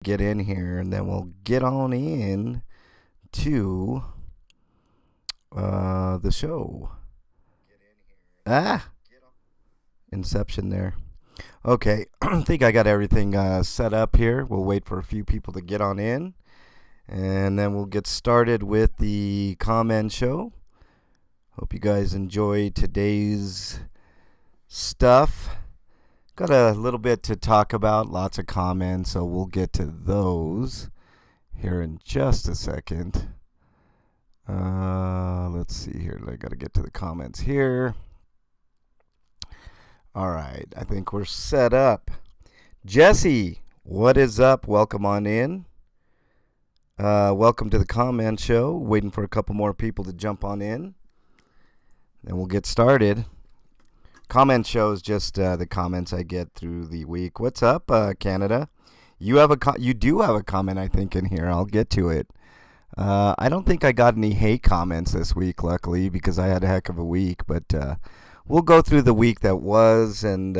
get in here, and then we'll get on in to the show. Inception there. Okay, I think I got everything set up here. We'll wait for a few people to get on in, and then we'll get started with the comment show. Hope you guys enjoy today's stuff. Got a little bit to talk about, lots of comments, so we'll get to those here in just a second. Let's see here. I got to get to the comments here. All right, I think we're set up. Jesse, what is up? Welcome on in. Welcome to the comment show. Waiting for a couple more people to jump on in. Then we'll get started. Comment show is just the comments I get through the week. What's up, Canada? You do have a comment, I think, in here. I'll get to it. I don't think I got any hate comments this week, luckily, because I had a heck of a week. But we'll go through the week that was, and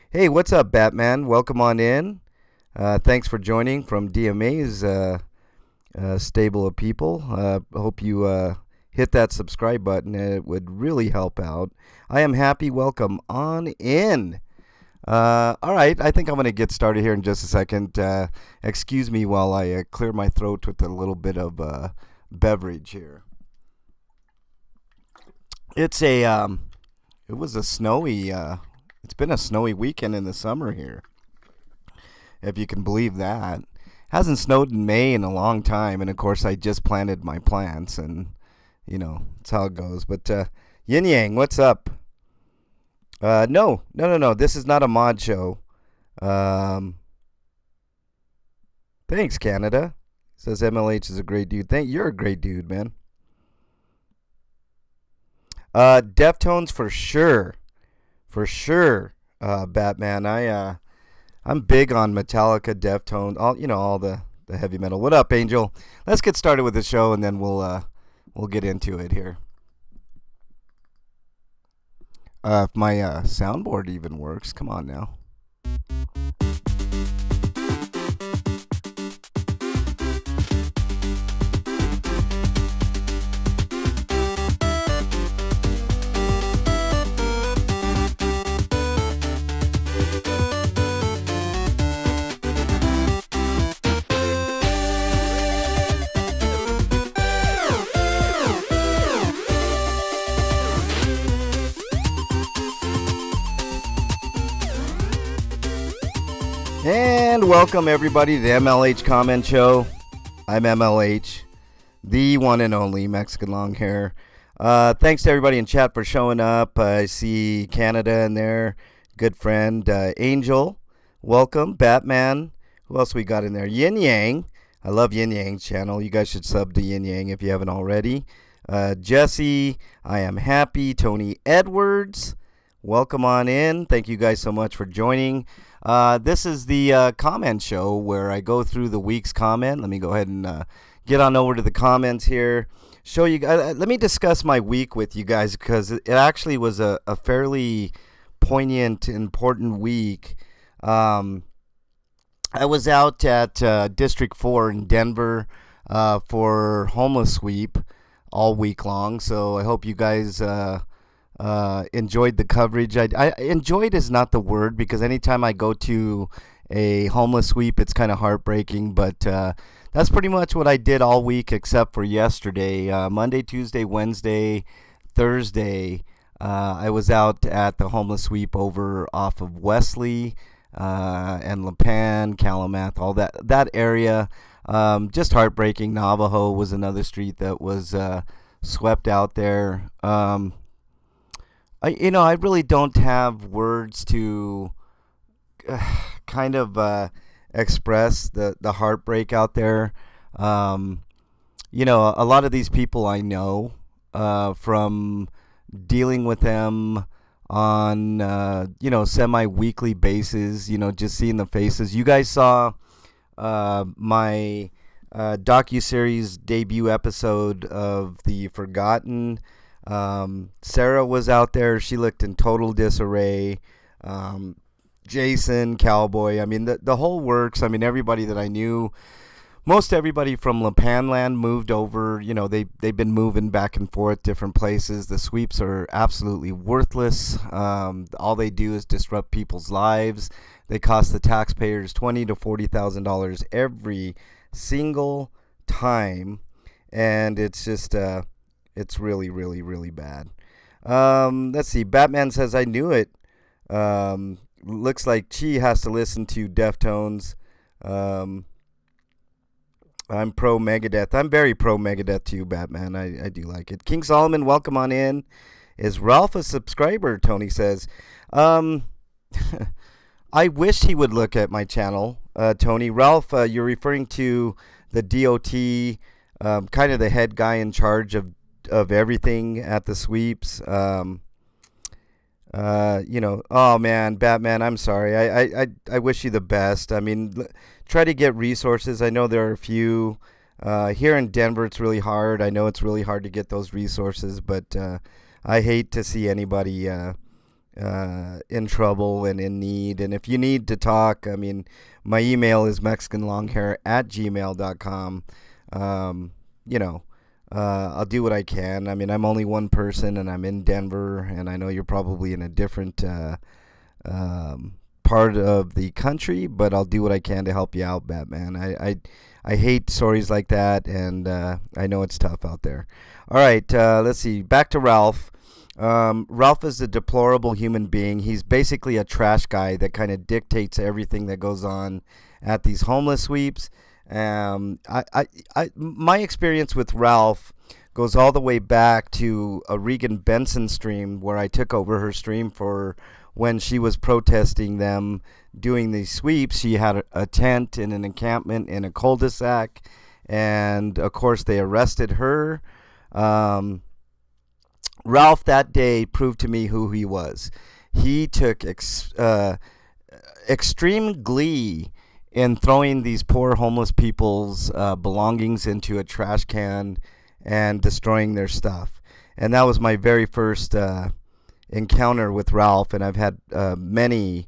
Hey, what's up, Batman? Welcome on in. Thanks for joining from DMA's stable of people. Hope you hit that subscribe button. It would really help out. I am happy. Welcome on in. All right, I think I'm going to get started here in just a second. Excuse me while I clear my throat with a little bit of beverage here. It was a snowy, it's been a snowy weekend in the summer here, if you can believe that. Hasn't snowed in May in a long time, and of course I just planted my plants, and that's how it goes. But Yin Yang, what's up? No. This is not a mod show. Thanks, Canada. Says MLH is a great dude. You're a great dude, man. Deftones for sure. Batman. I'm big on Metallica, Deftones, all the heavy metal. What up, Angel? Let's get started with the show, and then we'll get into it here. If my soundboard even works, come on now. And welcome everybody to the MLH Comment Show. I'm MLH, the one and only Mexican long hair. Thanks to everybody in chat for showing up. I see Canada in there, good friend. Angel, welcome. Batman, who else we got in there? Yin Yang, I love Yin Yang's channel. You guys should sub to Yin Yang if you haven't already. Jesse, I am happy. Tony Edwards, welcome on in. Thank you guys so much for joining. This is the comment show where I go through the week's comment. Let me go ahead and get on over to the comments here. Show you. Let me discuss my week with you guys, because it actually was a fairly poignant, important week. I was out at District 4 in Denver for homeless sweep all week long. So I hope you guys enjoyed the coverage. I enjoyed is not the word, because anytime I go to a homeless sweep, it's kind of heartbreaking. But that's pretty much what I did all week except for yesterday. Monday, Tuesday, Wednesday, Thursday, I was out at the homeless sweep over off of Wesley and Lipan, Calumet, all that area. Just heartbreaking. Navajo was another street that was swept out there. I really don't have words to kind of express the heartbreak out there. A lot of these people I know from dealing with them on semi-weekly basis. Just seeing the faces. You guys saw my docuseries debut episode of The Forgotten. Sarah was out there. She looked in total disarray. Jason, Cowboy. I mean, the whole works. I mean, everybody that I knew, most everybody from Lepanland moved over. You know, they've been moving back and forth different places. The sweeps are absolutely worthless. All they do is disrupt people's lives. They cost the taxpayers $20,000 to $40,000 every single time, and it's just it's really, really, really bad. Let's see. Batman says, I knew it. Looks like Chi has to listen to Deftones. I'm pro Megadeth. I'm very pro Megadeth too, Batman. I do like it. King Solomon, welcome on in. Is Ralph a subscriber? Tony says. I wish he would look at my channel, Tony. Ralph, you're referring to the DOT, kind of the head guy in charge of everything at the sweeps. Oh man, Batman, I'm sorry. I wish you the best. I mean, try to get resources. I know there are a few. Here in Denver, it's really hard. I know it's really hard to get those resources, but I hate to see anybody in trouble and in need. And if you need to talk, I mean, my email is mexicanlonghair@gmail.com. I'll do what I can. I mean, I'm only one person, and I'm in Denver, and I know you're probably in a different part of the country, but I'll do what I can to help you out, Batman. I hate stories like that, and I know it's tough out there. All right, let's see. Back to Ralph. Ralph is a deplorable human being. He's basically a trash guy that kind of dictates everything that goes on at these homeless sweeps. My experience with Ralph goes all the way back to a Regan Benson stream where I took over her stream for when she was protesting them doing these sweeps. She had a tent in an encampment in a cul-de-sac, and of course they arrested her. Ralph that day proved to me who he was. He took extreme glee in throwing these poor homeless people's belongings into a trash can and destroying their stuff. And that was my very first encounter with Ralph, and I've had many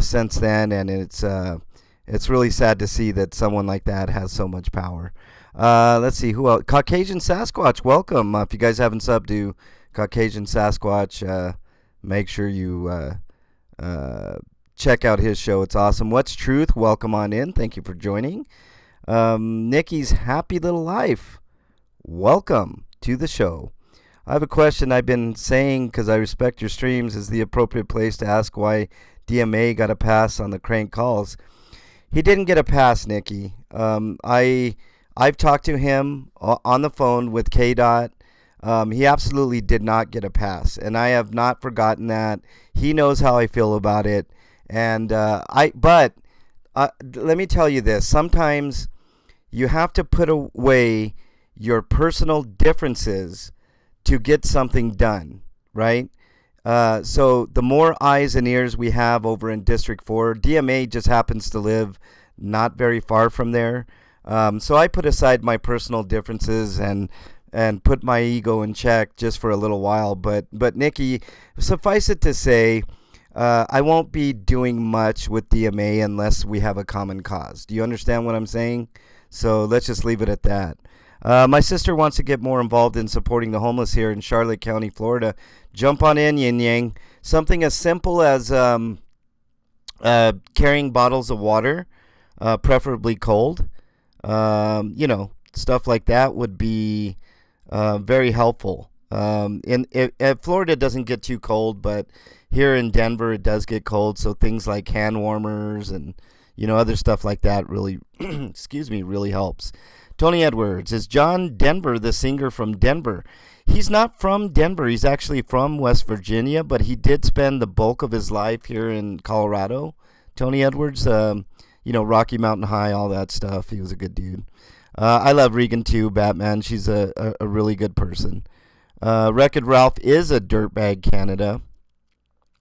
since then, and it's really sad to see that someone like that has so much power. Let's see, who else? Caucasian Sasquatch, welcome. If you guys haven't subbed to Caucasian Sasquatch, make sure you check out his show. It's awesome. What's Truth? Welcome on in. Thank you for joining. Nikki's Happy Little Life. Welcome to the show. I have a question. I've been saying, because I respect your streams, is the appropriate place to ask why DMA got a pass on the crank calls. He didn't get a pass, Nikki. I've talked to him on the phone with KDOT. He absolutely did not get a pass, and I have not forgotten that. He knows how I feel about it. And let me tell you this. Sometimes you have to put away your personal differences to get something done, right? So the more eyes and ears we have over in District 4, DMA just happens to live not very far from there. So I put aside my personal differences and put my ego in check just for a little while. But Nikki, suffice it to say, I won't be doing much with DMA unless we have a common cause. Do you understand what I'm saying? So let's just leave it at that. My sister wants to get more involved in supporting the homeless here in Charlotte County, Florida. Jump on in, Yin Yang. Something as simple as carrying bottles of water, preferably cold. Stuff like that would be very helpful. Florida doesn't get too cold, but here in Denver it does get cold, so things like hand warmers and other stuff like that really really helps. Tony Edwards, is John Denver the singer from Denver? He's not from Denver. He's actually from West Virginia, but he did spend the bulk of his life here in Colorado. Tony Edwards, Rocky Mountain High, all that stuff. He was a good dude. I love Regan too, Batman. She's a really good person. Wreck-It Ralph is a dirtbag Canada.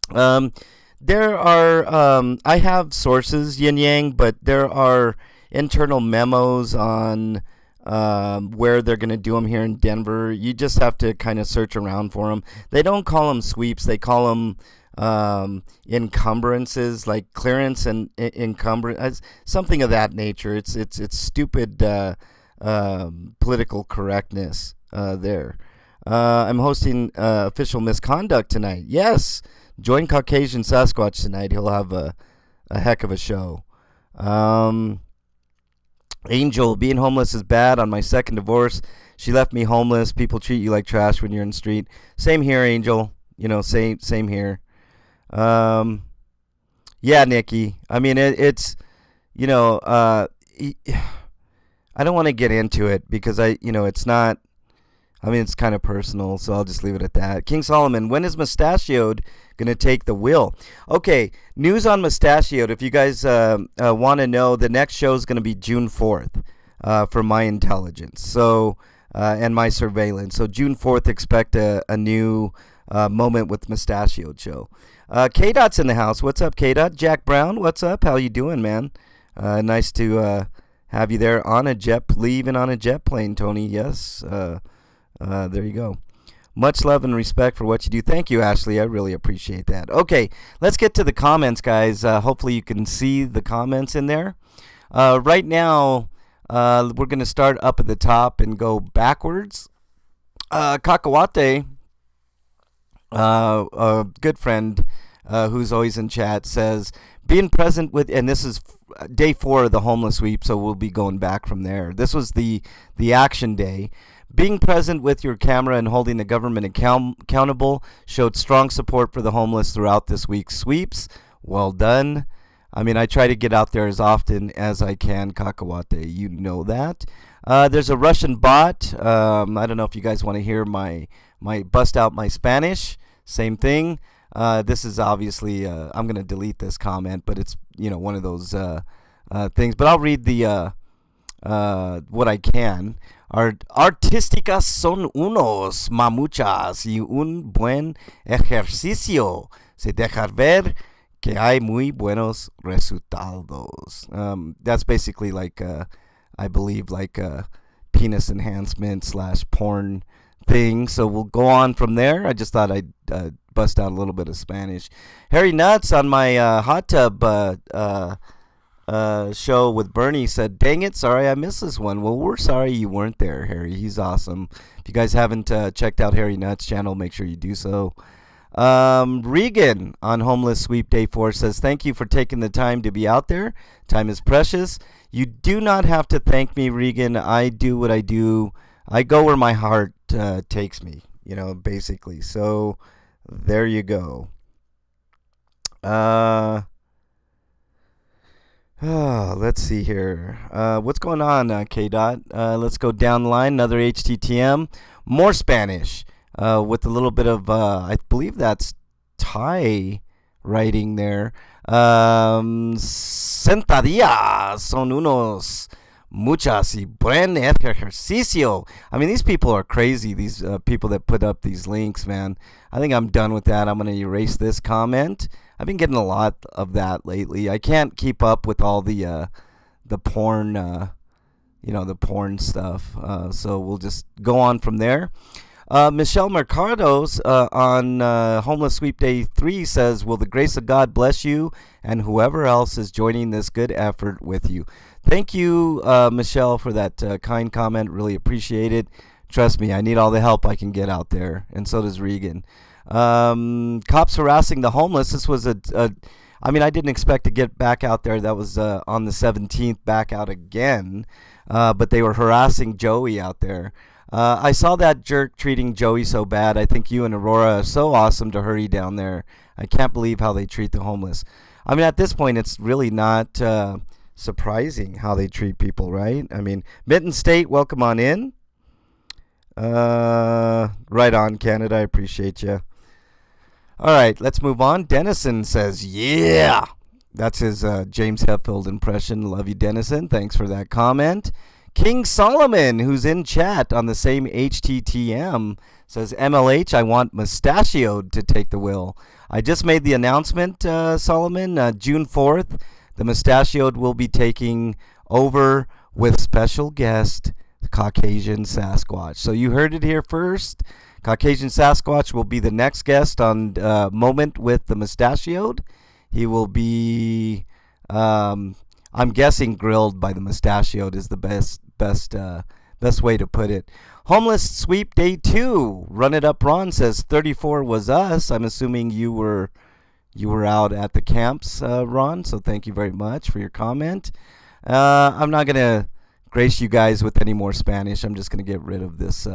There are, I have sources, Yin Yang, but there are internal memos on where they're going to do them here in Denver. You just have to kind of search around for them. They don't call them sweeps. They call them encumbrances, like clearance and encumbrance, something of that nature. It's stupid political correctness there. I'm hosting official misconduct tonight. Yes, join Caucasian Sasquatch tonight. He'll have a heck of a show. Angel, being homeless is bad. On my second divorce, she left me homeless. People treat you like trash when you're in the street. Same here, Angel. Same here. Yeah, Nikki. I mean, it's I don't want to get into it because it's not. I mean, it's kind of personal, so I'll just leave it at that. King Solomon, when is Mustachioed going to take the wheel? Okay, news on Mustachioed. If you guys want to know, the next show is going to be June 4th for my intelligence and my surveillance. So June 4th, expect a new Moment with Mustachioed show. K-Dot's in the house. What's up, K-Dot? Jack Brown, what's up? How you doing, man? Nice to have you there leaving on a jet plane, Tony. Yes. There you go. Much love and respect for what you do. Thank you, Ashley. I really appreciate that. Okay, let's get to the comments, guys. Hopefully you can see the comments in there. Right now, we're going to start up at the top and go backwards. Kakawate, a good friend who's always in chat, says, being present with, and this is day 4 of the homeless sweep, so we'll be going back from there. This was the action day. Being present with your camera and holding the government accountable showed strong support for the homeless throughout this week's sweeps. Well done. I mean, I try to get out there as often as I can, Kakawate. You know that. There's a Russian bot. I don't know if you guys want to hear my bust out my Spanish. Same thing. This is obviously, I'm going to delete this comment, but it's, one of those things. But I'll read the what I can. Artísticas son unos mamuchas y un buen ejercicio. Se dejar ver que hay muy buenos resultados. That's basically like, I believe, like a penis enhancement / porn thing. So we'll go on from there. I just thought I'd bust out a little bit of Spanish. Harry Nuts on my hot tub show with Bernie said, dang it, sorry I missed this one. Well, we're sorry you weren't there, Harry. He's awesome. If you guys haven't checked out Harry Nuts' channel, make sure you do so. Regan on Homeless Sweep Day 4 says, thank you for taking the time to be out there. Time is precious. You do not have to thank me, Regan. I do what I do. I go where my heart takes me, basically. So there you go. Let's see here. What's going on, K-Dot? Let's go down the line. Another HTTM. More Spanish with a little bit of, I believe that's Thai writing there. Sentadillas son unos muchas y buen ejercicio. I mean, these people are crazy, these people that put up these links, man. I think I'm done with that. I'm going to erase this comment. I've been getting a lot of that lately. I can't keep up with all the porn, the porn stuff. So we'll just go on from there. Michelle Mercado's on Homeless Sweep Day 3 says, will the grace of God bless you and whoever else is joining this good effort with you. Thank you, Michelle, for that kind comment. Really appreciate it. Trust me, I need all the help I can get out there, and so does Regan. Cops harassing the homeless. This was I mean, I didn't expect to get back out there. That was on the 17th, back out again. But they were harassing Joey out there. I saw that jerk treating Joey so bad. I think you and Aurora are so awesome to hurry down there. I can't believe how they treat the homeless. I mean, at this point, it's really not surprising how they treat people, right? I mean, Mitten State, welcome on in. Right on, Canada. I appreciate you. All right, let's move on. Dennison says, yeah. That's his James Hetfield impression. Love you, Dennison. Thanks for that comment. King Solomon, who's in chat on the same HTTM, says, MLH, I want Mustachioed to take the wheel. I just made the announcement, Solomon, June 4th. The Mustachioed will be taking over with special guest Caucasian Sasquatch. So you heard it here first. Caucasian Sasquatch will be the next guest on Moment with the Mustachioed. He will be, I'm guessing, grilled by the Mustachioed is the best way to put it. Homeless Sweep Day 2. Run It Up Ron says 34 was us. I'm assuming you were out at the camps, Ron. So thank you very much for your comment. I'm not gonna grace you guys with any more Spanish. I'm just gonna get rid of this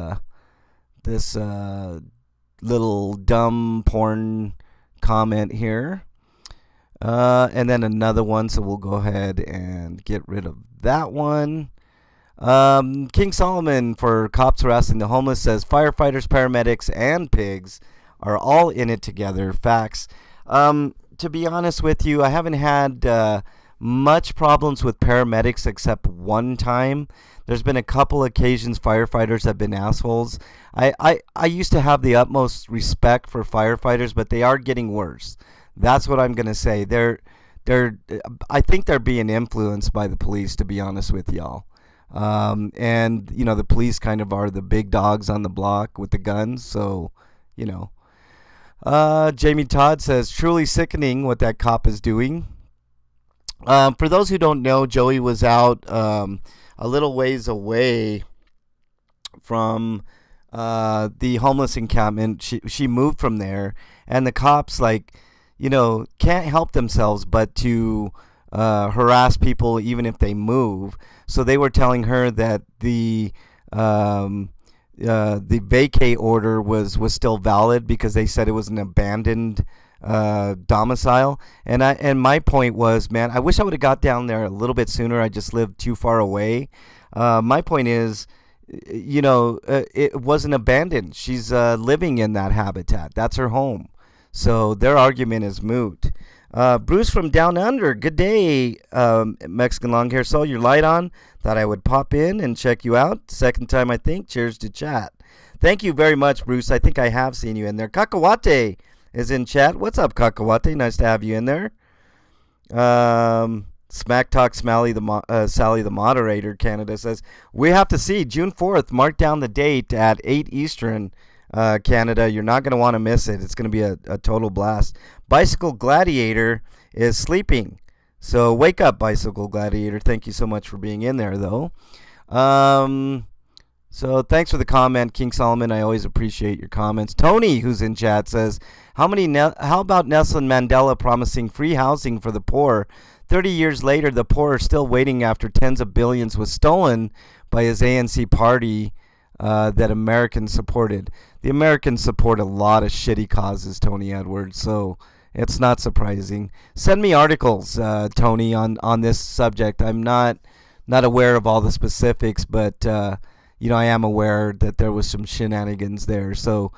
little dumb porn comment here. And then another one, so we'll go ahead and get rid of that one. King Solomon for cops harassing the homeless says firefighters, paramedics, and pigs are all in it together. Facts. To be honest with you, I haven't had much problems with paramedics except one time. There's been a couple occasions firefighters have been assholes. I used to have the utmost respect for firefighters, but they are getting worse. That's what I'm gonna say. I think they're being influenced by the police, to be honest with y'all. And the police kind of are the big dogs on the block with the guns. So, Jamie Todd says truly sickening what that cop is doing. For those who don't know, Joey was out a little ways away from the homeless encampment. She moved from there, and the cops can't help themselves but to harass people even if they move. So they were telling her that the vacate order was still valid because they said it was an abandoned domicile. And my point was, man, I wish I would have got down there a little bit sooner. I just lived too far away. My point is, it wasn't abandoned. She's living in that habitat. That's her home. So their argument is moot. Bruce from Down Under, good day, Mexican long hair. Saw your light on. Thought I would pop in and check you out. Second time, I think. Cheers to chat. Thank you very much, Bruce. I think I have seen you in there. Kakawate is in chat. What's up, Kakawate? Nice to have you in there. Smack Talk Sally the moderator, Canada says, we have to see June 4th. Mark down the date at 8 Eastern. Canada, you're not going to want to miss it. It's going to be a total blast. Bicycle Gladiator is sleeping, so wake up, Bicycle Gladiator. Thank you so much for being in there, though. So thanks for the comment, King Solomon. I always appreciate your comments. Tony, who's in chat, says, how about Nelson Mandela promising free housing for the poor? 30 years later, the poor are still waiting after tens of billions was stolen by his ANC party that Americans supported. The Americans support a lot of shitty causes, Tony Edwards, so it's not surprising. Send me articles, Tony, on this subject. I'm not aware of all the specifics, but I am aware that there was some shenanigans there. So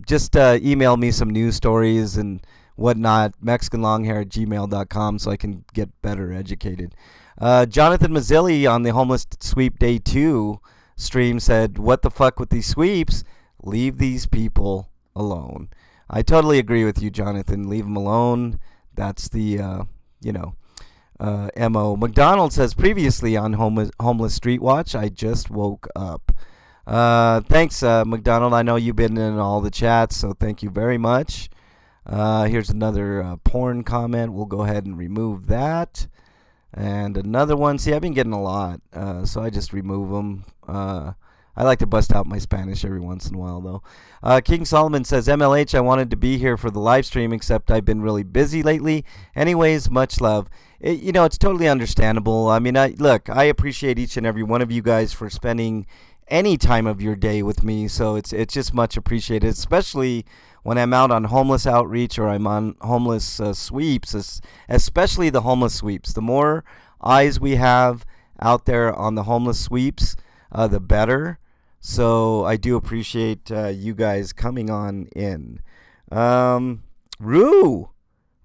just email me some news stories and whatnot, MexicanLonghair@gmail.com, so I can get better educated. Jonathan Mazzilli on the Homeless Sweep Day 2 stream said, what the fuck with these sweeps? Leave these people alone. I totally agree with you, Jonathan. Leave them alone. That's the, MO. McDonald says, previously on Homeless Street Watch, I just woke up. Thanks, McDonald. I know you've been in all the chats, so thank you very much. Here's another porn comment. We'll go ahead and remove that. And another one. See, I've been getting a lot, so I just remove them. I like to bust out my Spanish every once in a while, though. King Solomon says, MLH, I wanted to be here for the live stream, except I've been really busy lately. Anyways, much love. It's totally understandable. I mean, I appreciate each and every one of you guys for spending any time of your day with me, so it's just much appreciated, especially when I'm out on homeless outreach or I'm on homeless sweeps, especially the homeless sweeps. The more eyes we have out there on the homeless sweeps, the better. So I do appreciate you guys coming on in. Rue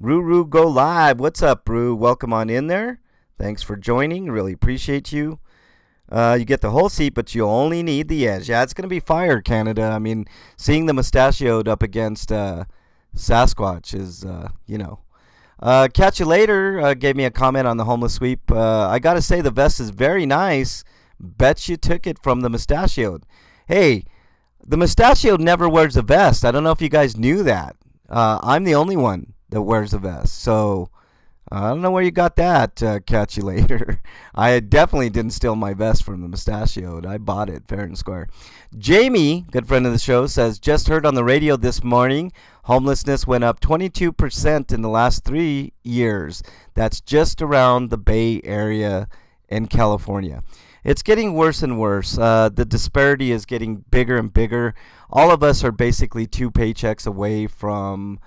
Go Live. What's up, Rue? Welcome on in there. Thanks for joining. Really appreciate you. You get the whole seat, but you only need the edge. Yeah, it's going to be fire, Canada. I mean, seeing the mustachioed up against Sasquatch is, Catch you later. Gave me a comment on the homeless sweep. I got to say, the vest is very nice. Bet you took it from the mustachioed. Hey, The mustachio never wears a vest. I don't know if you guys knew that. I'm the only one that wears a vest. So I don't know where you got that. Catch you later. I definitely didn't steal my vest from the mustachio. I bought it fair and square. Jamie, good friend of the show, says, just heard on the radio this morning, homelessness went up 22% in the last 3 years. That's just around the Bay Area in California. It's getting worse and worse. The disparity is getting bigger and bigger. All of us are basically 2 paychecks away from,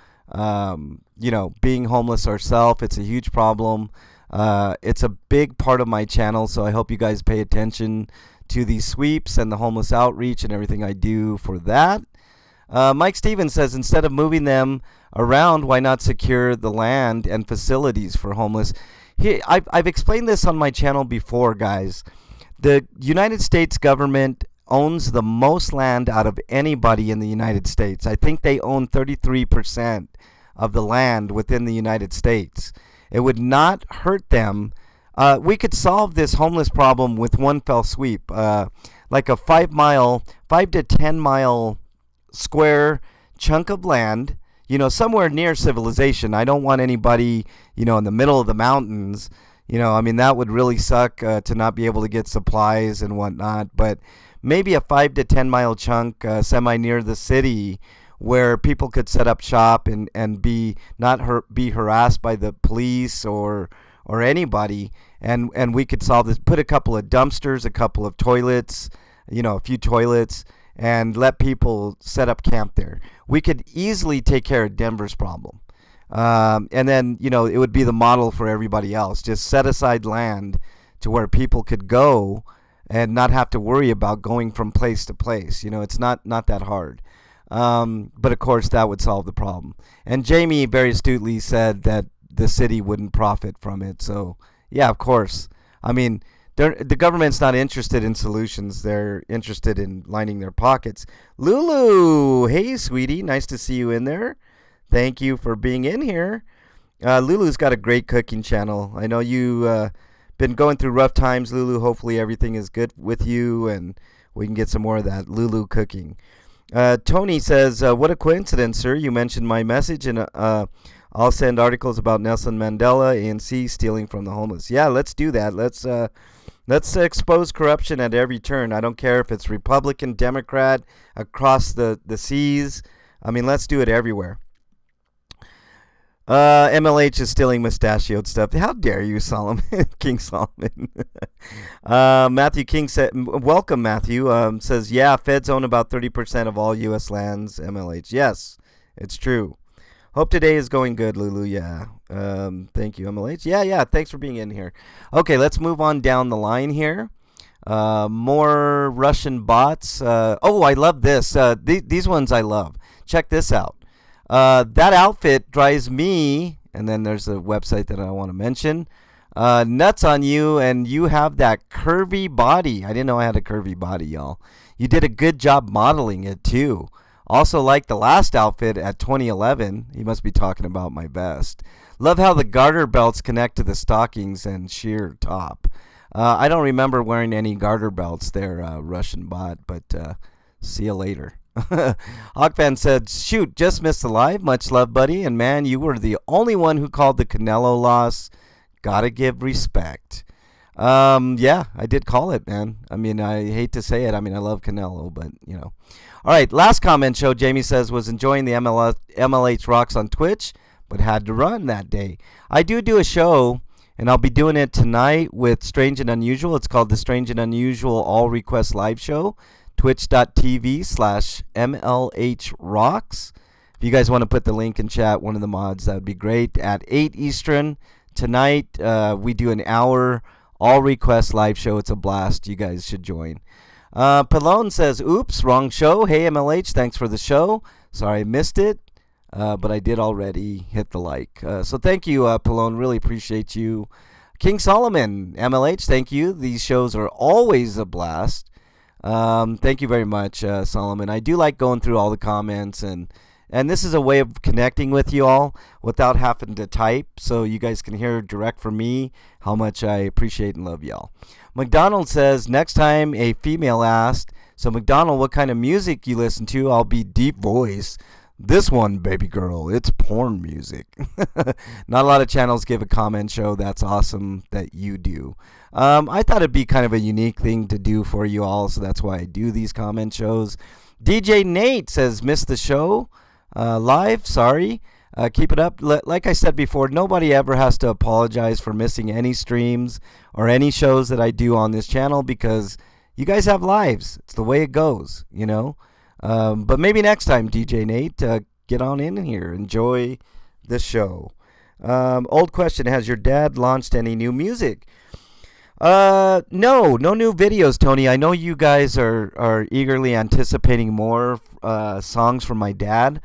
being homeless ourselves. It's a huge problem. It's a big part of my channel, so I hope you guys pay attention to these sweeps and the homeless outreach and everything I do for that. Mike Stevens says, instead of moving them around, why not secure the land and facilities for homeless? I've explained this on my channel before, guys. The United States government owns the most land out of anybody in the United States. I think they own 33% of the land within the United States. It would not hurt them. We could solve this homeless problem with one fell sweep, like a 5 to 10 mile square chunk of land, somewhere near civilization. I don't want anybody, in the middle of the mountains. That would really suck to not be able to get supplies and whatnot. But maybe a 5 to 10 mile chunk semi near the city where people could set up shop and be harassed by the police or anybody. And we could solve this. Put a couple of dumpsters, a couple of toilets, a few toilets, and let people set up camp there. We could easily take care of Denver's problem. And then, it would be the model for everybody else. Just set aside land to where people could go and not have to worry about going from place to place. It's not that hard. But of course, that would solve the problem. And Jamie very astutely said that the city wouldn't profit from it. So, yeah, of course. The government's not interested in solutions. They're interested in lining their pockets. Lulu, hey, sweetie. Nice to see you in there. Thank you for being in here. Lulu's got a great cooking channel. I know you've been going through rough times, Lulu. Hopefully everything is good with you and we can get some more of that Lulu cooking. Tony says, what a coincidence, sir. You mentioned my message, and I'll send articles about Nelson Mandela, ANC, stealing from the homeless. Yeah, let's do that. Let's expose corruption at every turn. I don't care if it's Republican, Democrat, across the seas. Let's do it everywhere. MLH is stealing mustachioed stuff. How dare you, Solomon? King Solomon. Matthew King said, welcome, Matthew. Says, yeah, feds own about 30% of all U.S. lands, MLH. Yes, it's true. Hope today is going good, Lulu. Yeah. Thank you, MLH. Yeah. Thanks for being in here. Okay, let's move on down the line here. More Russian bots. I love this. These ones I love. Check this out. That outfit drives me, and then there's a website that I want to mention, nuts on you, and you have that curvy body. I didn't know I had a curvy body, y'all. You did a good job modeling it, too. Also like the last outfit at 2011. He must be talking about my vest. Love how the garter belts connect to the stockings and sheer top. I don't remember wearing any garter belts there, Russian bot, but see you later. Hawkfan said, shoot, just missed the live. Much love, buddy. And man, you were the only one who called the Canelo loss. Gotta give respect. Yeah, I did call it, man. I hate to say it. I love Canelo, but, All right, last comment show, Jamie says, was enjoying the MLH Rocks on Twitch, but had to run that day. I do a show, and I'll be doing it tonight with Strange and Unusual. It's called the Strange and Unusual All Request Live Show. Twitch.tv/MLH Rocks. If you guys want to put the link in chat, one of the mods, that would be great. At 8 Eastern tonight, we do an hour all request live show. It's a blast. You guys should join. Pallone says, oops, wrong show. Hey, MLH, thanks for the show. Sorry I missed it, but I did already hit the like. So thank you, Pallone. Really appreciate you. King Solomon, MLH, thank you. These shows are always a blast. Thank you very much, Solomon. I do like going through all the comments, and this is a way of connecting with you all without having to type, so you guys can hear direct from me how much I appreciate and love y'all. McDonald says, next time a female asked, So McDonald, what kind of music you listen to? I'll be deep voice. This one, baby girl, it's porn music. Not a lot of channels give a comment show. That's awesome that you do. I thought it'd be kind of a unique thing to do for you all, so that's why I do these comment shows. DJ Nate says, missed the show live. Sorry. Keep it up. Like I said before, nobody ever has to apologize for missing any streams or any shows that I do on this channel because you guys have lives. It's the way it goes, you know. But maybe next time, DJ Nate, get on in here. Enjoy the show. Old question, has your dad launched any new music? No new videos, Tony. I know you guys are eagerly anticipating more songs from my dad.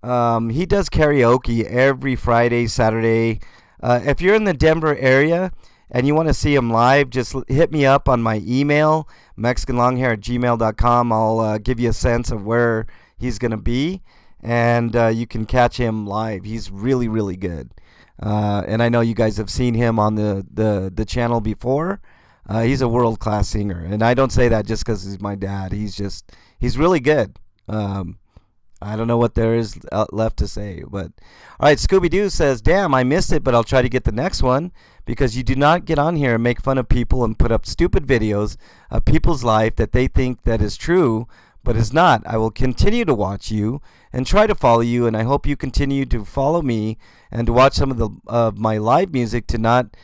He does karaoke every Friday, Saturday. If you're in the Denver area and you want to see him live, just hit me up on my email, mexicanlonghair@gmail.com. I'll give you a sense of where he's going to be, and you can catch him live. He's really, really good. And I know you guys have seen him on the channel before. He's a world-class singer, and I don't say that just because he's my dad. He's really good. I don't know what there is left to say, but all right. Scooby-Doo says, damn, I missed it, but I'll try to get the next one because you do not get on here and make fun of people and put up stupid videos of people's life that they think that is true, but is not. I will continue to watch you and try to follow you, and I hope you continue to follow me and to watch some of my live music to not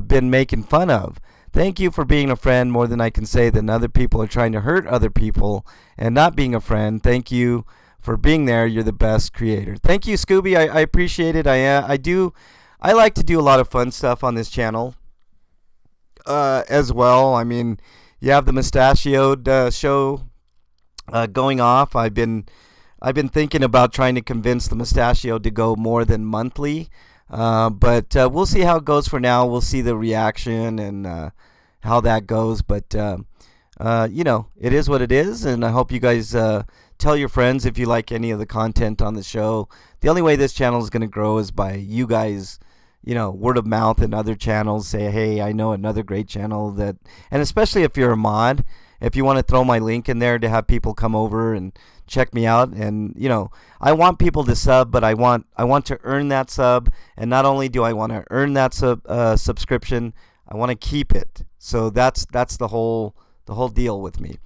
been making fun of. Thank you for being a friend more than I can say that other people are trying to hurt other people and not being a friend. Thank you for being there. You're the best creator. Thank you, Scooby. I appreciate it. I like to do a lot of fun stuff on this channel as well. I mean, you have the Mustachioed show going off. I've been thinking about trying to convince the Mustachio to go more than monthly, but we'll see how it goes for now. We'll see the reaction and how that goes. But you know, it is what it is, and I hope you guys tell your friends if you like any of the content on the show. The only way this channel is going to grow is by you guys, you know, word of mouth and other channels say, hey, I know another great channel that, and especially if you're a mod, if you want to throw my link in there to have people come over and check me out. And, you know, I want people to sub, but I want to earn that sub. And not only do I want to earn that subscription, I want to keep it. So that's the whole deal with me.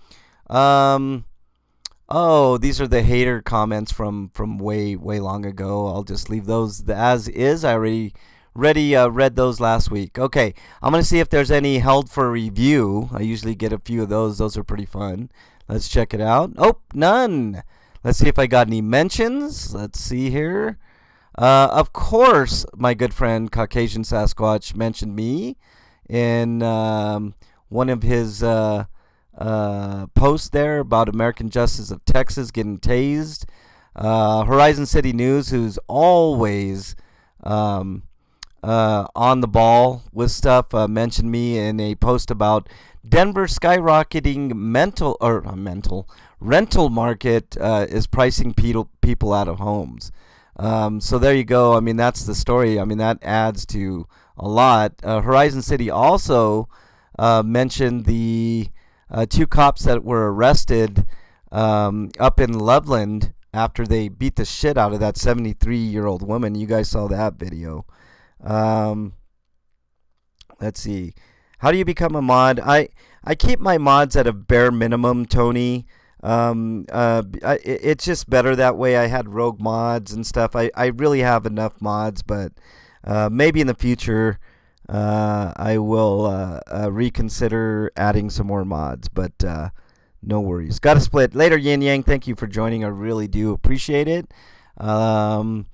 Oh, these are the hater comments from way long ago. I'll just leave those as is. I already read those last week. Okay, I'm going to see if there's any held for review. I usually get a few of those. Those are pretty fun. Let's check it out. Oh, none. Let's see if I got any mentions. Let's see here. Of course, my good friend Caucasian Sasquatch mentioned me in one of his post there about American Justice of Texas getting tased. Horizon City News, who's always on the ball with stuff, mentioned me in a post about Denver skyrocketing rental market is pricing people out of homes. So there you go. I mean, that's the story. I mean, that adds to a lot. Horizon City also mentioned the two cops that were arrested up in Loveland after they beat the shit out of that 73-year-old woman. You guys saw that video. Let's see. How do you become a mod? I keep my mods at a bare minimum, Tony. It's just better that way. I had rogue mods and stuff. I really have enough mods, but maybe in the future I will reconsider adding some more mods, but no worries. Got to split. Later, Yin Yang, thank you for joining. I really do appreciate it. And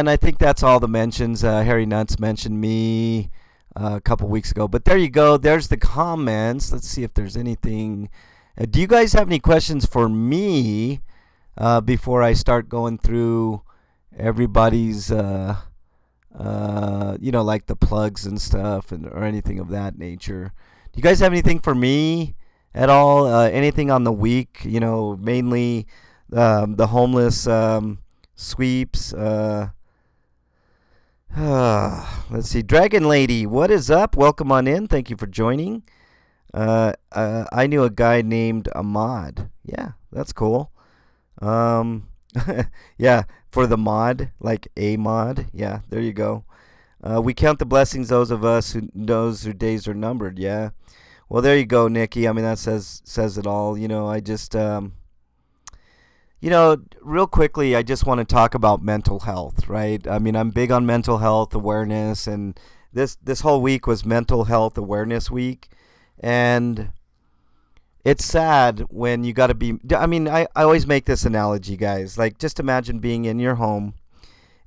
I think that's all the mentions. Harry Nuts mentioned me a couple weeks ago. But there you go. There's the comments. Let's see if there's anything. Do you guys have any questions for me before I start going through everybody's, you know, like the plugs and stuff or anything of that nature? Do you guys have anything for me at all? Anything on the week? You know, mainly the homeless sweeps. Let's see. Dragon Lady, what is up? Welcome on in. Thank you for joining. I knew a guy named Ahmad. Yeah, that's cool. Um, yeah, for the mod, like a mod. Yeah, there you go. We count the blessings those of us who knows their days are numbered. Yeah. Well, there you go, Nikki. I mean, that says it all. I just real quickly, I just want to talk about mental health, right? I mean, I'm big on mental health awareness, and this whole week was Mental Health Awareness Week, and it's sad when you got to be. I mean, I always make this analogy, guys. Like, just imagine being in your home,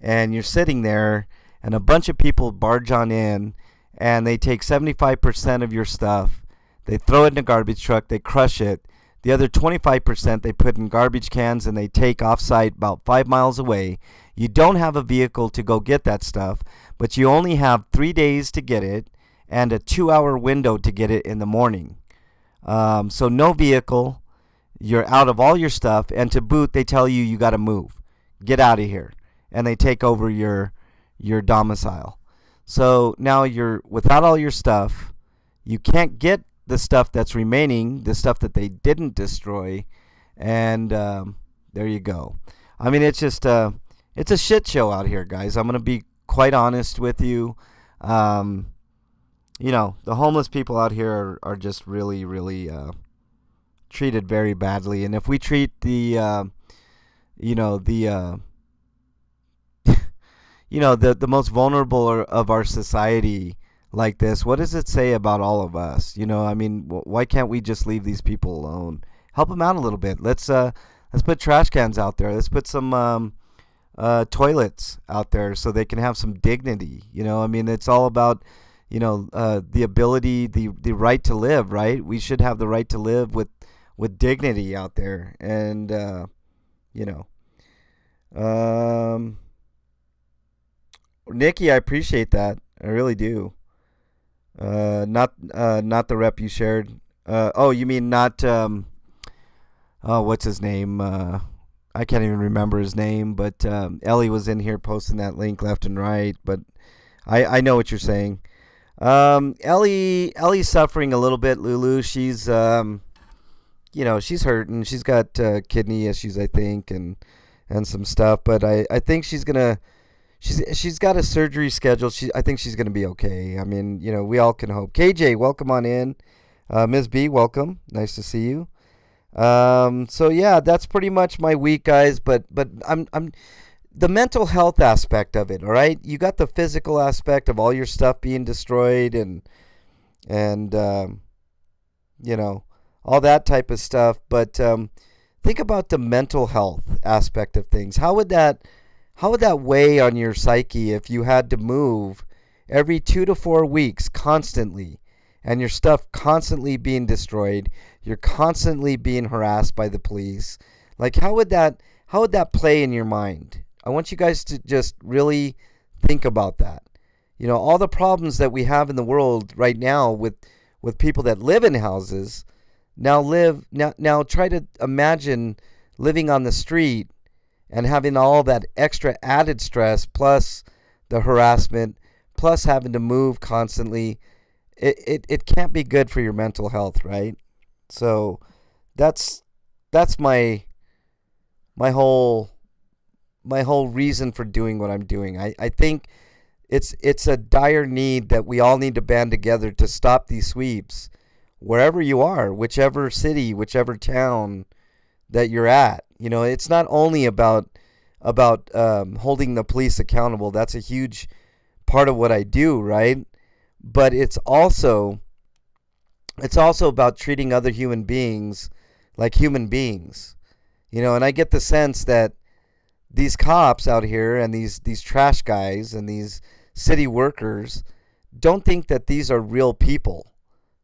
and you're sitting there, and a bunch of people barge on in, and they take 75% of your stuff, they throw it in a garbage truck, they crush it. The other 25% they put in garbage cans and they take off-site about 5 miles away. You don't have a vehicle to go get that stuff, but you only have 3 days to get it and a 2-hour window to get it in the morning. So no vehicle, you're out of all your stuff, and to boot, they tell you got to move. Get out of here. And they take over your domicile. So now you're without all your stuff. You can't get the stuff that's remaining, the stuff that they didn't destroy, and there you go. I mean, it's just it's a shit show out here, guys. I'm gonna be quite honest with you. The homeless people out here are just really, really treated very badly, and if we treat the the most vulnerable of our society like this, what does it say about all of us? I mean, why can't we just leave these people alone? Help them out a little bit. Let's put trash cans out there. Let's put some toilets out there so they can have some dignity. I mean, it's all about the ability, the right to live. Right? We should have the right to live with dignity out there, and Nikki, I appreciate that. I really do. Not the rep you shared. Oh, you mean not oh, what's his name? I can't even remember his name, but Ellie was in here posting that link left and right, but I know what you're saying. Ellie's suffering a little bit, Lulu. She's she's hurting. She's got kidney issues, I think, and some stuff, but I think she's got a surgery scheduled. I think she's going to be okay. I mean, we all can hope. KJ, welcome on in. Ms. B, welcome. Nice to see you. So yeah, that's pretty much my week, guys. But I'm the mental health aspect of it. All right, you got the physical aspect of all your stuff being destroyed and all that type of stuff. But think about the mental health aspect of things. How would that weigh on your psyche if you had to move every 2 to 4 weeks constantly, and your stuff constantly being destroyed, you're constantly being harassed by the police? Like, how would that play in your mind? I want you guys to just really think about that. All the problems that we have in the world right now with people that live in houses, now try to imagine living on the street and having all that extra added stress, plus the harassment, plus having to move constantly. It can't be good for your mental health, right? So that's my whole reason for doing what I'm doing. I think it's a dire need that we all need to band together to stop these sweeps wherever you are, whichever city, whichever town that you're at. It's not only about holding the police accountable. That's a huge part of what I do, right? But it's also about treating other human beings like human beings. And I get the sense that these cops out here and these trash guys and these city workers don't think that these are real people.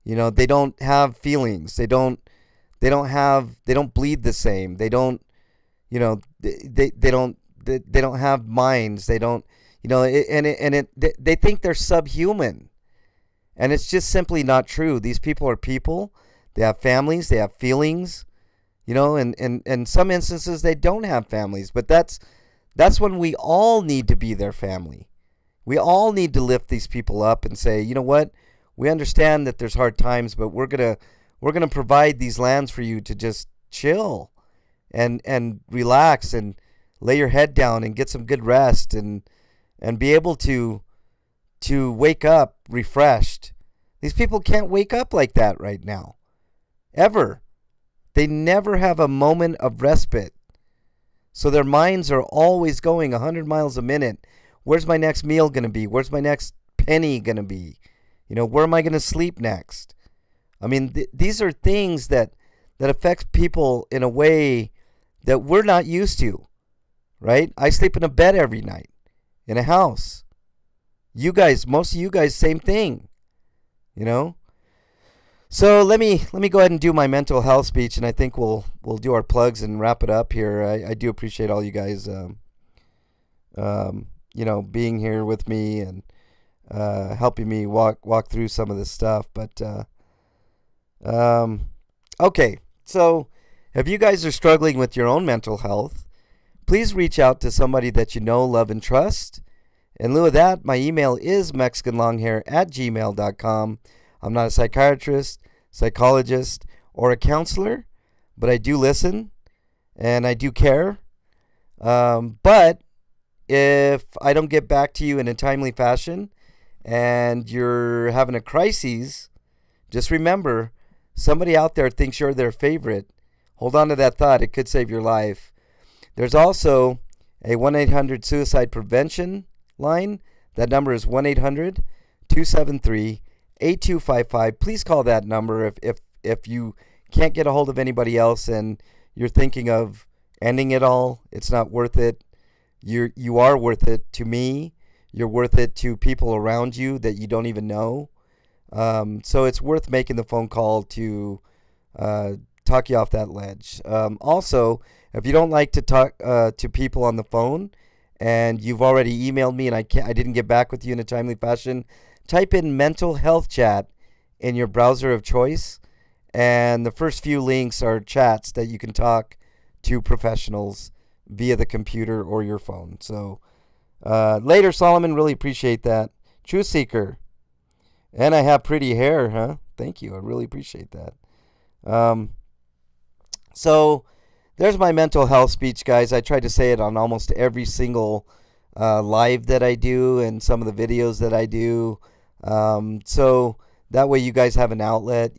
They don't have feelings. They don't bleed the same. They don't they don't have minds. They don't, they think they're subhuman. And it's just simply not true. These people are people. They have families. They have feelings. And in some instances they don't have families. But that's when we all need to be their family. We all need to lift these people up and say, you know what? we understand that there's hard times, but we're gonna provide these lands for you to just chill and relax and lay your head down and get some good rest and be able to wake up refreshed. These people can't wake up like that right now. Ever. They never have a moment of respite. So their minds are always going 100 miles a minute. Where's my next meal going to be? Where's my next penny going to be? Where am I going to sleep next? I mean, these are things that affect people in a way that we're not used to, right? I sleep in a bed every night in a house. You guys, most of you guys, same thing, So let me go ahead and do my mental health speech, and I think we'll do our plugs and wrap it up here. I do appreciate all you guys, being here with me and helping me walk through some of this stuff. But okay, so if you guys are struggling with your own mental health, please reach out to somebody that you know, love, and trust. In lieu of that, my email is mexicanlonghair@gmail.com. I'm not a psychiatrist, psychologist, or a counselor, but I do listen and I do care. But if I don't get back to you in a timely fashion and you're having a crisis, just remember, somebody out there thinks you're their favorite. Hold on to that thought. It could save your life. There's also a 1-800 suicide prevention line. That number is 1-800-273-8255. Please call that number if you can't get a hold of anybody else and you're thinking of ending it all. It's not worth it. You are worth it to me. You're worth it to people around you that you don't even know. So it's worth making the phone call to talk you off that ledge. Also, if you don't like to talk to people on the phone and you've already emailed me and I didn't get back with you in a timely fashion, type in mental health chat in your browser of choice, and the first few links are chats that you can talk to professionals via the computer or your phone. So later, Solomon, really appreciate that. Truth Seeker. And I have pretty hair, huh? Thank you. I really appreciate that. So there's my mental health speech, guys. I try to say it on almost every single live that I do and some of the videos that I do. So that way you guys have an outlet,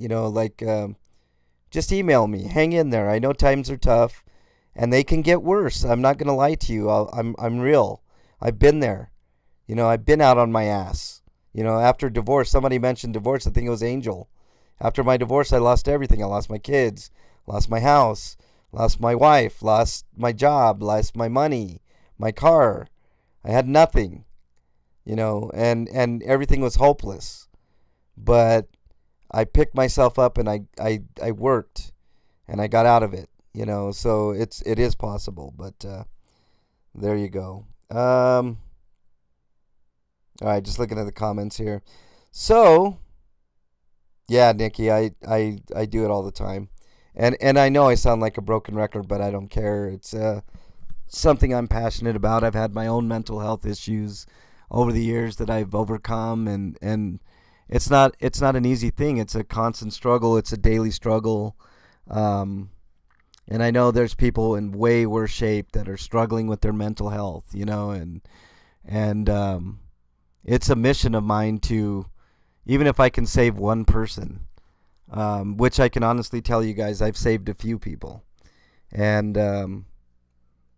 just email me. Hang in there. I know times are tough and they can get worse. I'm not going to lie to you. I'm real. I've been there. I've been out on my ass. After divorce, somebody mentioned divorce. I think it was Angel. After my divorce, I lost everything. I lost my kids, lost my house, lost my wife, lost my job, lost my money, my car. I had nothing, and everything was hopeless. But I picked myself up and I worked and I got out of it, so it is possible. But there you go. All right, just looking at the comments here. So, yeah, Nikki, I do it all the time. And I know I sound like a broken record, but I don't care. It's something I'm passionate about. I've had my own mental health issues over the years that I've overcome, and it's not an easy thing. It's a constant struggle. It's a daily struggle. And I know there's people in way worse shape that are struggling with their mental health, and it's a mission of mine to, even if I can save one person, which I can honestly tell you guys, I've saved a few people. And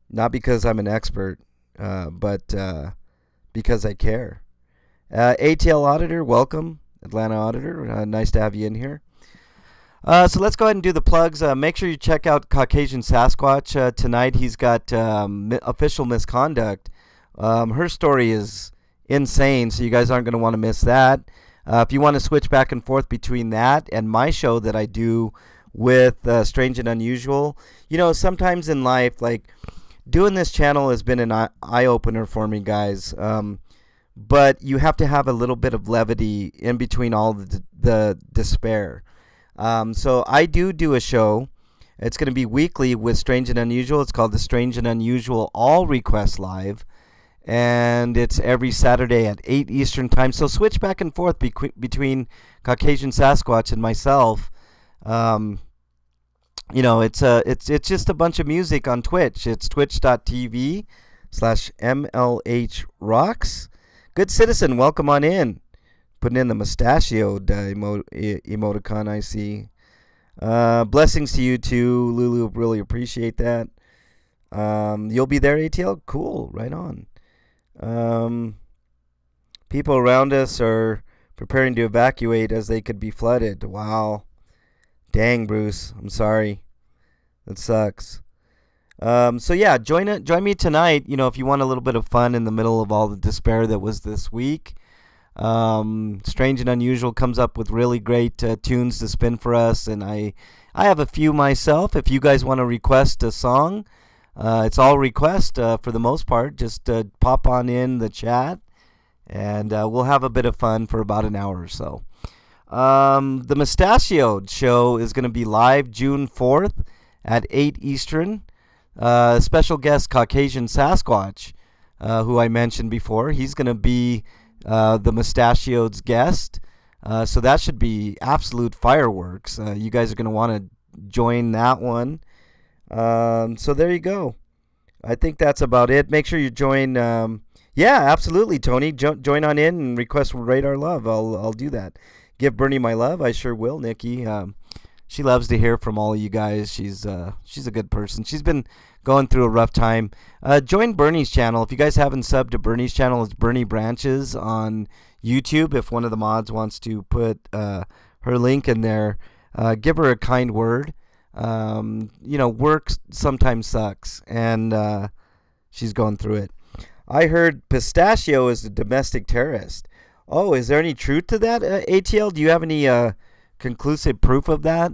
not because I'm an expert, but because I care. ATL Auditor, welcome. Atlanta Auditor, nice to have you in here. So let's go ahead and do the plugs. Make sure you check out Caucasian Sasquatch tonight. He's got official misconduct. Her story is insane, so you guys aren't going to want to miss that. If you want to switch back and forth between that and my show that I do with Strange and Unusual, sometimes in life, like, doing this channel has been an eye-opener for me, guys. But you have to have a little bit of levity in between all the despair. So I do a show. It's going to be weekly with Strange and Unusual. It's called the Strange and Unusual All Request Live. and it's every Saturday at 8 Eastern Time. So switch back and forth between Caucasian Sasquatch and myself. It's just a bunch of music on Twitch. It's twitch.tv/MLH Rocks. Good Citizen, welcome on in. Putting in the mustachioed emoticon, I see. Blessings to you too, Lulu. Really appreciate that. You'll be there, ATL? Cool, right on. People around us are preparing to evacuate as they could be flooded. Wow. Dang, Bruce. I'm sorry. That sucks. So yeah, join me tonight. If you want a little bit of fun in the middle of all the despair that was this week. Strange and Unusual comes up with really great tunes to spin for us, and I have a few myself. If you guys want to request a song, it's all request for the most part. Just pop on in the chat, and we'll have a bit of fun for about an hour or so. The Mustachioed Show is going to be live June 4th at 8 Eastern. Special guest Caucasian Sasquatch, who I mentioned before. He's going to be the Mustachioed's guest. So that should be absolute fireworks. You guys are going to want to join that one. So there you go. I think that's about it. Make sure you join. Yeah, absolutely, Tony. Join on in and request Radar Love. I'll do that. Give Bernie my love. I sure will, Nikki. She loves to hear from all of you guys. She's a good person. She's been going through a rough time. Join Bernie's channel. If you guys haven't subbed to Bernie's channel, it's Bernie Branches on YouTube. If one of the mods wants to put her link in there, give her a kind word. Work sometimes sucks, and she's going through it. I heard Pistachio is a domestic terrorist. Oh, is there any truth to that, ATL? Do you have any conclusive proof of that?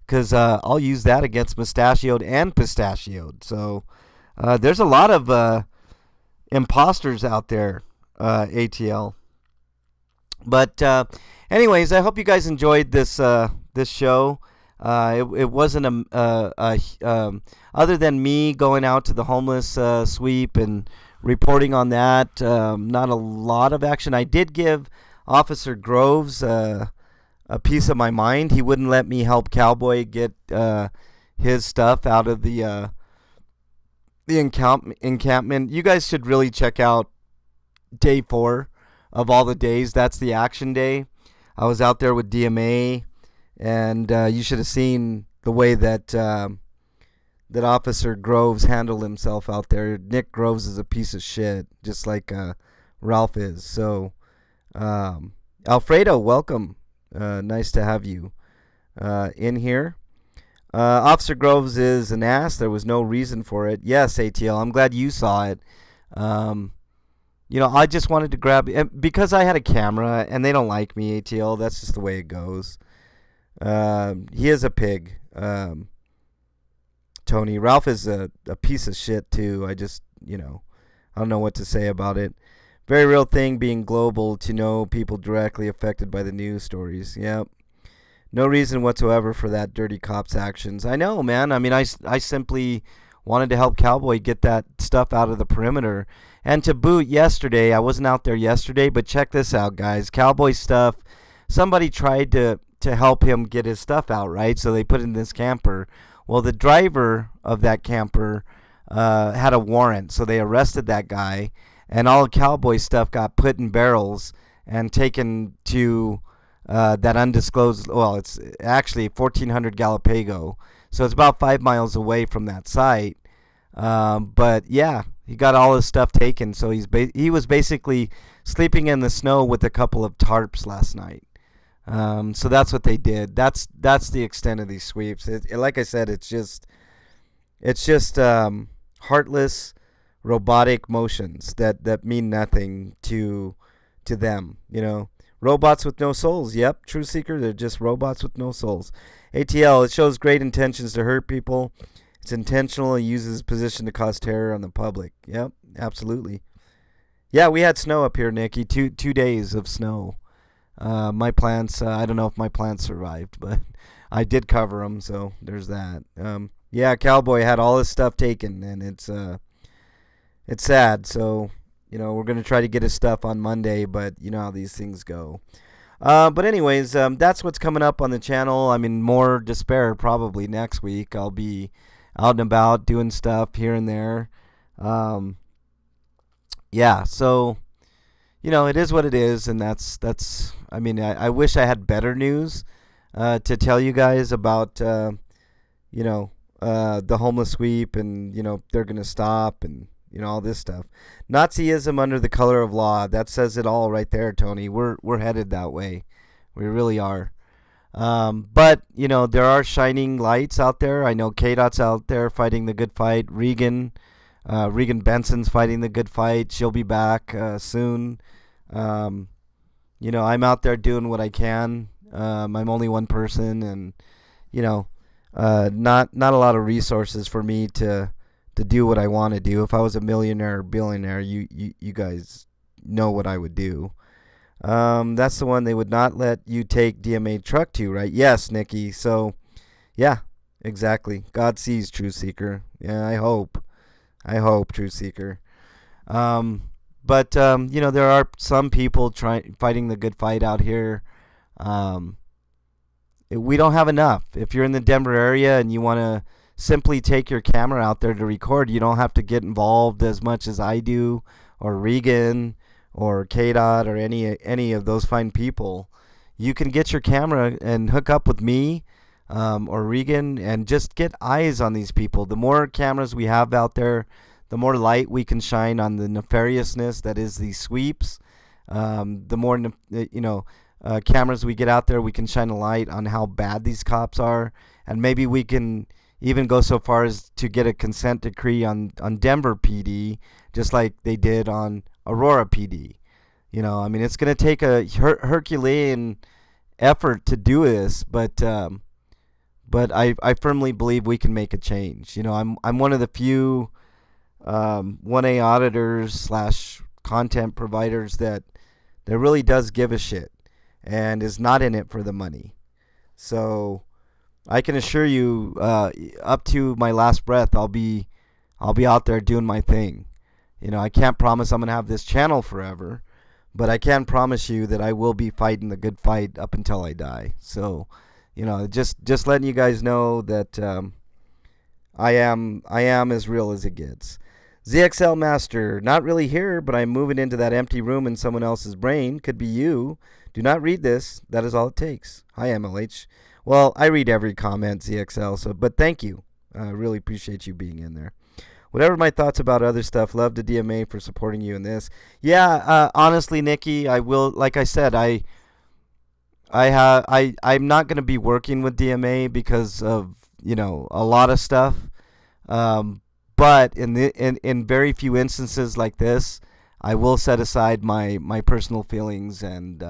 Because I'll use that against Mustachioed and Pistachioed. So there's a lot of imposters out there, ATL. But anyways, I hope you guys enjoyed this show. It wasn't other than me going out to the homeless sweep and reporting on that. Not a lot of action. I did give Officer Groves a piece of my mind. He wouldn't let me help Cowboy get his stuff out of the encampment. You guys should really check out day 4 of all the days. That's the action day. I was out there with DMA, and you should have seen the way that Officer Groves handled himself out there. Nick Groves is a piece of shit, just like Ralph is. So, Alfredo, welcome. Nice to have you in here. Officer Groves is an ass. There was no reason for it. Yes, ATL, I'm glad you saw it. I just wanted to grab it because I had a camera, and they don't like me, ATL. That's just the way it goes. He is a pig. Tony. Ralph is a piece of shit, too. I just, I don't know what to say about it. Very real thing being global to know people directly affected by the news stories. Yep. No reason whatsoever for that dirty cop's actions. I know, man. I mean, I simply wanted to help Cowboy get that stuff out of the perimeter. And to boot, yesterday, I wasn't out there yesterday, but check this out, guys. Cowboy stuff, somebody tried to help him get his stuff out, right? So they put it in this camper. Well, the driver of that camper had a warrant, so they arrested that guy, and all Cowboy stuff got put in barrels and taken to that undisclosed, well, it's actually 1400 Galapago, so it's about 5 miles away from that site. But yeah, he got all his stuff taken, so he was basically sleeping in the snow with a couple of tarps last night. So that's what they did. That's the extent of these sweeps. Like I said, it's just heartless, robotic motions that mean nothing to them. Robots with no souls. Yep, True Seeker. They're just robots with no souls. ATL. It shows great intentions to hurt people. It's intentional and uses position to cause terror on the public. Yep, absolutely. Yeah, we had snow up here, Nikki. 2 days of snow. My plants, I don't know if my plants survived, but I did cover them, so there's that. Yeah, Cowboy had all his stuff taken, and it's sad. So, we're going to try to get his stuff on Monday, but you know how these things go. But anyways, that's what's coming up on the channel. I mean, more Despair probably next week. I'll be out and about doing stuff here and there. Yeah, so it is what it is, and that's. I mean, I wish I had better news to tell you guys about. The homeless sweep, and they're gonna stop, and all this stuff. Nazism under the color of law. That says it all right there, Tony. We're headed that way. We really are. But there are shining lights out there. I know KDOT's out there fighting the good fight. Regan Benson's fighting the good fight. She'll be back soon. I'm out there doing what I can. I'm only one person, and not a lot of resources for me to do what I want to do. If I was a millionaire or billionaire, you guys know what I would do. That's the one they would not let you take DMA truck to, right? Yes, Nikki. So, yeah, exactly. God sees, Truth Seeker. Yeah, I hope, Truth Seeker. But there are some people fighting the good fight out here. We don't have enough. If you're in the Denver area and you want to simply take your camera out there to record, you don't have to get involved as much as I do, or Regan, or KDOT, or any of those fine people. You can get your camera and hook up with me or Regan and just get eyes on these people. The more cameras we have out there, the more light we can shine on the nefariousness that is these sweeps. The more cameras we get out there, we can shine a light on how bad these cops are, and maybe we can even go so far as to get a consent decree on Denver PD, just like they did on Aurora PD. I mean, it's going to take a Herculean effort to do this, but I firmly believe we can make a change. I'm one of the few 1A auditors / content providers that really does give a shit and is not in it for the money. So I can assure you, up to my last breath, I'll be out there doing my thing. I can't promise I'm gonna have this channel forever, but I can promise you that I will be fighting the good fight up until I die. So, just letting you guys know that I am as real as it gets. ZXL Master, not really here, but I'm moving into that empty room in someone else's brain. Could be you. Do not read this. That is all it takes. Hi, MLH. Well, I read every comment, ZXL, but thank you. I really appreciate you being in there. Whatever my thoughts about other stuff, love to DMA for supporting you in this. Yeah, honestly, Nikki, I will, like I said, I'm not going to be working with DMA because of, a lot of stuff. But in very few instances like this, I will set aside my personal feelings and,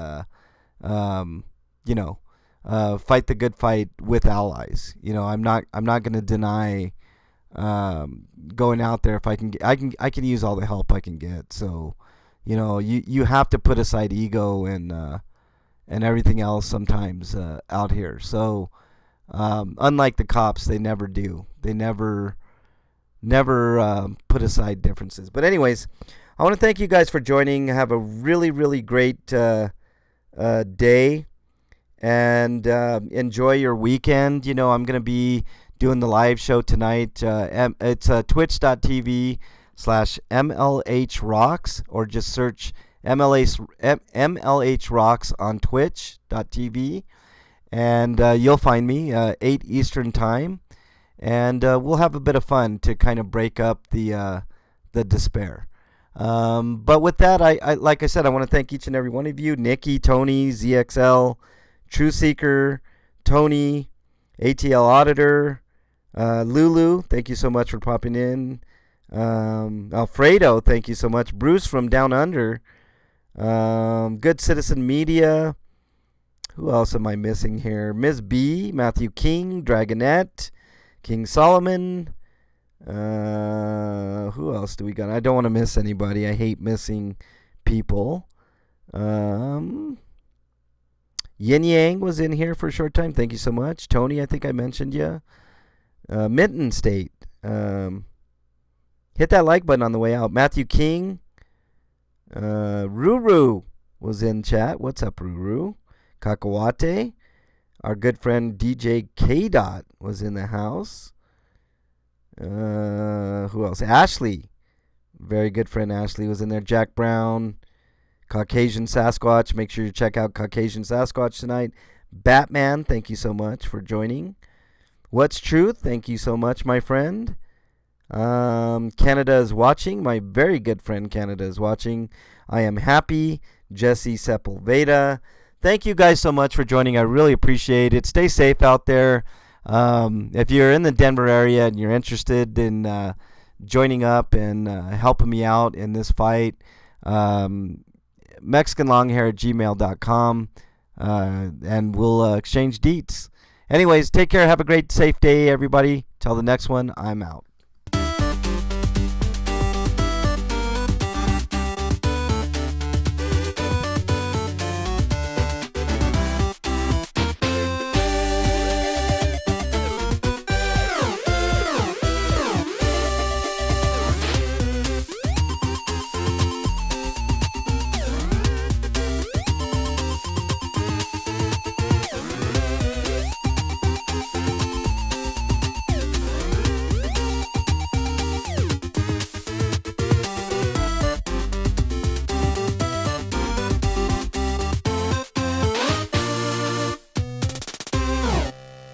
fight the good fight with allies. I'm not going to deny going out there if I can use all the help I can get. So, you have to put aside ego and everything else sometimes out here. So, unlike the cops, they never do. They never put aside differences. But anyways, I want to thank you guys for joining. Have a really, really great day, and enjoy your weekend. I'm going to be doing the live show tonight. It's twitch.tv/MLH Rocks, or just search MLH Rocks on twitch.tv, and you'll find me 8 Eastern time, and we'll have a bit of fun to kind of break up the despair. But with that, I like I said, I want to thank each and every one of you: Nikki, Tony, ZXL, True Seeker, Tony, ATL Auditor, Lulu, thank you so much for popping in. Alfredo, thank you so much. Bruce from Down Under, Good Citizen Media. Who else am I missing here? Ms. B, Matthew King, Dragonette, King Solomon. Who else do we got? I don't want to miss anybody. I hate missing people. Yin Yang was in here for a short time. Thank you so much. Tony, I think I mentioned you. Minton State. Hit that like button on the way out. Matthew King. Ruru was in chat. What's up, Ruru? Kakawate. Our good friend DJ K Dot was in the house. Who else? Ashley. Very good friend Ashley was in there. Jack Brown. Caucasian Sasquatch. Make sure you check out Caucasian Sasquatch tonight. Batman, thank you so much for joining. What's Truth? Thank you so much, my friend. Canada is watching. My very good friend Canada is watching. I am happy. Jesse Sepulveda. Thank you guys so much for joining. I really appreciate it. Stay safe out there. If you're in the Denver area and you're interested in joining up and helping me out in this fight, MexicanLonghair@gmail.com, and we'll exchange deets. Anyways, take care. Have a great, safe day, everybody. Till the next one, I'm out.